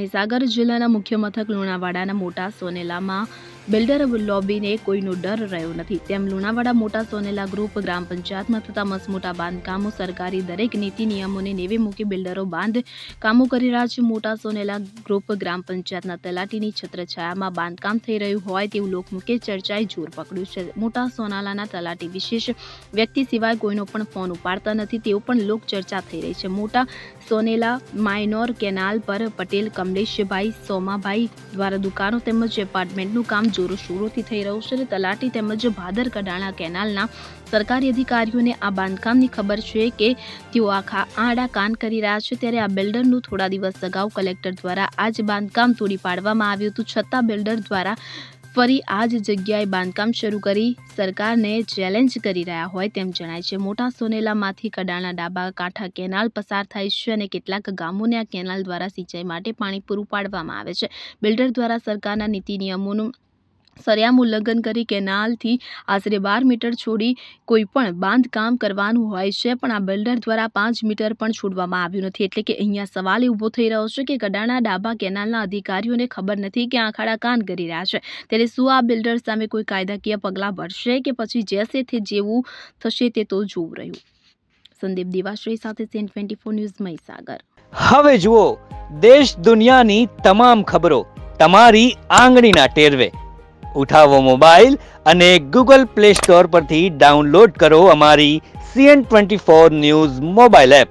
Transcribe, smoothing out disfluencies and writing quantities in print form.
મહીસાગર જિલ્લાના મુખ્ય મથક લુણાવાડાના મોટા સોનેલામાં બિલ્ડર લોબીને કોઈનો ડર રહ્યો નથી. તેમ લુણાવાડા મોટા સોનેલા ગ્રુપ ગ્રામ પંચાયતમાં થતા મસમોટા બાંધકામો સરકારી દરેક નીતિ નિયમોને નેવે મૂકી બિલ્ડરો બાંધકામો કરી રહ્યા છે. મોટા સોનેલા ગ્રુપ ગ્રામ પંચાયતના તલાટીની છત્રછાયામાં બાંધકામ થઈ રહ્યું હોય તેવું લોકમુખે ચર્ચાએ જોર પકડ્યું છે. મોટા સોનાલાના તલાટી વિશેષ વ્યક્તિ સિવાય કોઈનો પણ ફોન ઉપાડતા નથી તેવું પણ લોકચર્ચા થઈ રહી છે. મોટા સોનેલા માઇનોર કેનાલ પર પટેલ કમલેશભાઈ સોમાભાઈ દ્વારા દુકાનો તેમજ એપાર્ટમેન્ટનું કામ જોરોશોરોથી થઈ રહ્યું છે. તલાટી તેમજ ભાદર કડાણા કેનાલના સરકારી અધિકારીઓને આ બાંધકામની ખબર છે કે તેઓ આડા કાન કરી રહ્યા છે. ત્યારે આ બિલ્ડરનું થોડા દિવસ અગાઉ કલેક્ટર દ્વારા આ જ બાંધકામ તોડી પાડવામાં આવ્યું હતું. છતાં બિલ્ડર દ્વારા ફરી આ જ જગ્યાએ બાંધકામ શરૂ કરી સરકારને ચેલેન્જ કરી રહ્યા હોય તેમ જણાય છે. મોટા સોનેલામાંથી કડાણા ડાબા કાંઠા કેનાલ પસાર થાય છે અને કેટલાક ગામોને આ કેનાલ દ્વારા સિંચાઈ માટે પાણી પૂરું પાડવામાં આવે છે. બિલ્ડર દ્વારા સરકારના નીતિ નિયમોનું સરિયામ ઉલ્લંઘન કરી કેનાલથી આશરે 12 મીટર છોડી કોઈ પણ બાંધકામ કરવાનું હોય છે, પણ આ બિલ્ડર દ્વારા 5 મીટર પણ છોડવામાં આવ્યું નથી. એટલે કે અહીંયા સવાલ એ ઊભો થઈ રહ્યો છે કે કડાણા ડાબા કેનાલના અધિકારીઓને ખબર નથી કે આંખાડા કાન કરી રહ્યા છે. ત્યારે શું આ બિલ્ડર સામે કોઈ કાયદાકીય પગલાં ભરશે કે પછી જેસે તે જેવું થશે તે તો જોવું રહ્યું. સંદીપ દિવાશ્રી સાથે સીએન 24 ન્યૂઝ મહીસાગર. હવે જુઓ દેશ દુનિયાની તમામ ખબરો તમારી આંગળીના ટેરવે. ઉઠાવો મોબાઈલ અને ગૂગલ પ્લે સ્ટોર પરથી ડાઉનલોડ કરો અમારી સીએન 24 ન્યૂઝ મોબાઈલ એપ.